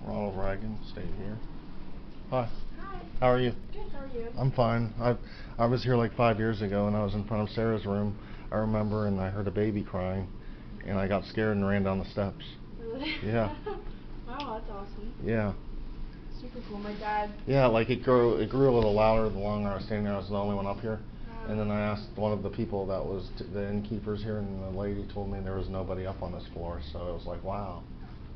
Ronald Reagan stayed here. Hi. Hi. How are you? Good, how are you? I'm fine. I was here like 5 years ago, and I was in front of Sarah's room. I remember, and I heard a baby crying, and I got scared and ran down the steps. Really? Yeah. Wow, that's awesome. Yeah. Super cool. My dad. Yeah, like it grew a little louder the longer I was standing there. I was the only one up here. And then I asked one of the people that was the innkeepers here, and the lady told me there was nobody up on this floor. So it was like, wow.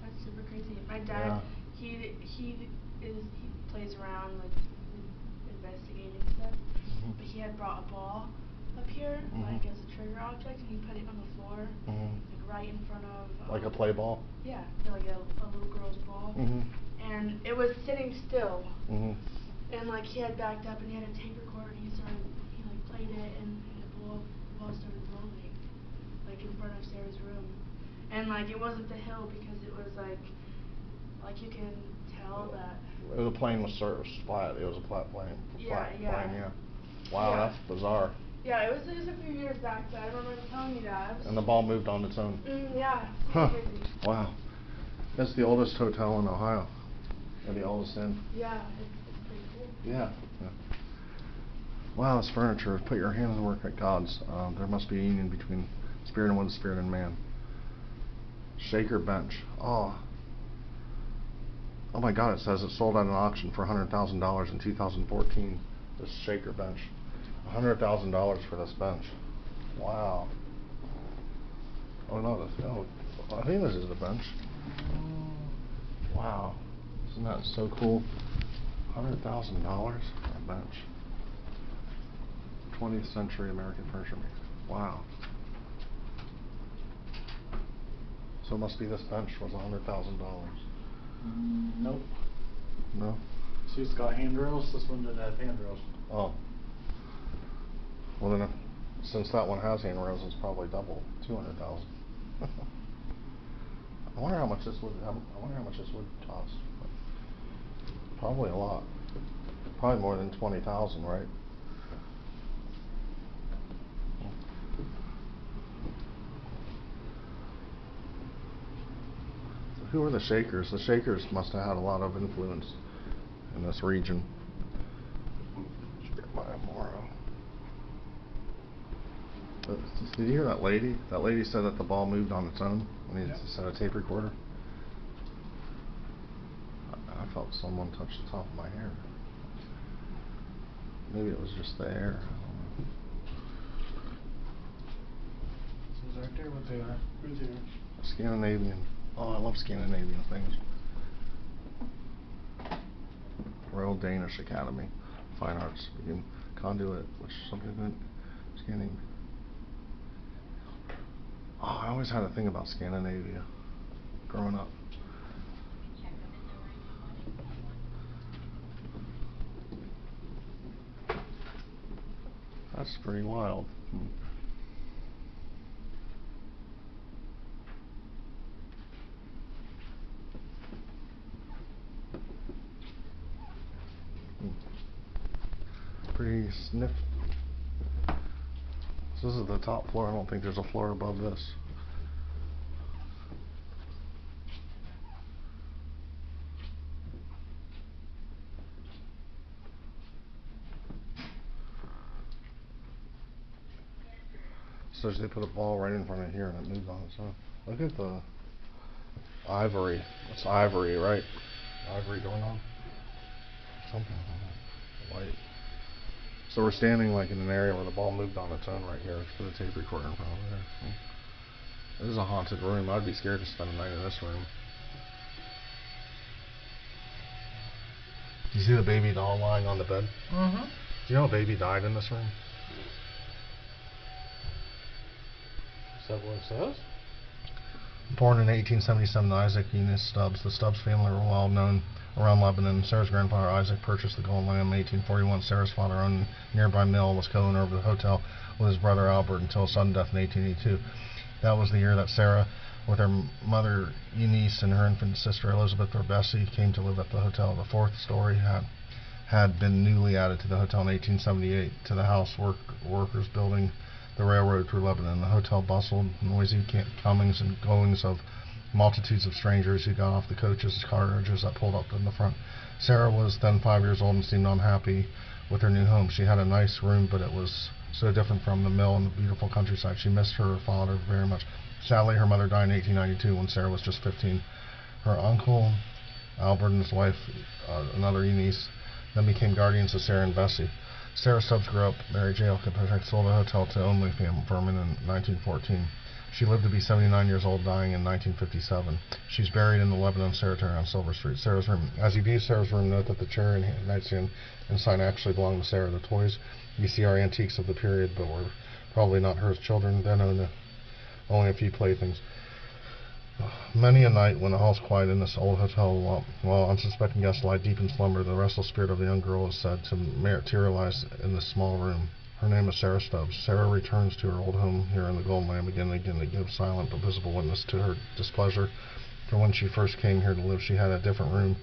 That's super crazy. My dad, Yeah. he plays around like investigating stuff. But he had brought a ball up here, like as a trigger object, and he put it on the floor, like right in front of. Like a play ball. Yeah, like a little girl's ball. And it was sitting still. And like he had backed up, and he had a tape recorder. He like played it, and the ball started rolling, like in front of Sarah's room. And like it wasn't the hill because it was like you can tell that. The plane was flat. It was a flat plane. Yeah. Wow, Yeah. that's bizarre. Yeah, it was a few years back, but I remember him telling me that. And the ball moved on its own. Yeah. Huh. Crazy. Wow. That's the oldest hotel in Ohio. Or the oldest inn. Yeah, it's pretty cool. Yeah. Wow, this furniture. Put your hands to work at God's. There must be a union between spirit and wood, spirit and man. Shaker bench. Oh my God! It says it sold at an auction for $100,000 in 2014. This shaker bench. $100,000 for this bench. Wow. Oh no, I think this is the bench. Wow. Isn't that so cool? $100,000 for a bench. 20th century American furniture maker. Wow. So it must be this bench was $100,000. Nope. No? See, it's got handrails. This one didn't have handrails. Oh. Well then, since that one has handrails, it's probably double, 200,000. I wonder how much this would cost. Probably a lot. Probably more than 20,000, right? So who are the Shakers? The Shakers must have had a lot of influence in this region. Did you hear that lady? That lady said that the ball moved on its own when he set a tape recorder. I felt someone touch the top of my hair. Maybe it was just the air. I These right there, what they are. Who's here? Scandinavian. Oh, I love Scandinavian things. Royal Danish Academy, Fine Arts, begin conduit, which is something that Scandinavian. Oh, I always had a thing about Scandinavia growing up. That's pretty wild. Pretty sniff. So this is the top floor. I don't think there's a floor above this. So they put a ball right in front of here and it moves on its own. Look at the ivory. It's ivory, right? Ivory doorknob? Something like that. White. So we're standing like in an area where the ball moved on its own right here. Let's put a tape recorder in front of there. This is a haunted room. I'd be scared to spend a night in this room. Do you see the baby doll lying on the bed? Do you know a baby died in this room? Is that what it says? Born in 1877 to Isaac Eunice Stubbs, the Stubbs family were well known around Lebanon. Sarah's grandfather Isaac purchased the Golden Lamb in 1841. Sarah's father owned a nearby mill, was co-owner of the hotel with his brother Albert until his sudden death in 1882. That was the year that Sarah, with her mother Eunice and her infant sister Elizabeth or Bessie, came to live at the hotel. The fourth story had been newly added to the hotel in 1878 to the house workers building the railroad through Lebanon. The hotel bustled, noisy comings and goings of multitudes of strangers who got off the coaches, carriages that pulled up in the front. Sarah was then 5 years old and seemed unhappy with her new home. She had a nice room, but it was so different from the mill and the beautiful countryside. She missed her father very much. Sadly, her mother died in 1892 when Sarah was just 15. Her uncle, Albert, and his wife, another Eunice, then became guardians of Sarah and Bessie. Sarah Stubbs grew up. Mary J. Kilpatrick sold a hotel to Only Furman in 1914. She lived to be 79 years old, dying in 1957. She's buried in the Lebanon Cemetery on Silver Street. Sarah's room. As you view Sarah's room, note that the chair and nightstand inside actually belong to Sarah. The toys you see are antiques of the period, but were probably not hers. Children then owned only a few playthings. Many a night when the hall's quiet in this old hotel, while unsuspecting guests lie deep in slumber, the restless spirit of the young girl is said to materialize in this small room. Her name is Sarah Stubbs. Sarah returns to her old home here in the Golden Lamb again and again to give silent but visible witness to her displeasure. For when she first came here to live, she had a different room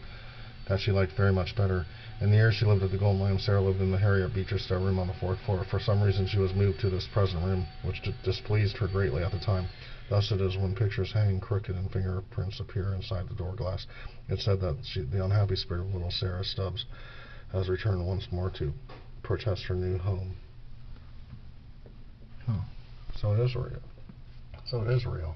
that she liked very much better. In the years she lived at the Golden Lamb, Sarah lived in the Harriet Beecher Stowe room on the 4th floor. For some reason, she was moved to this present room, which displeased her greatly at the time. Thus it is when pictures hang crooked and fingerprints appear inside the door glass. It's said that the unhappy spirit of little Sarah Stubbs has returned once more to protest her new home. So it is real. So it is real.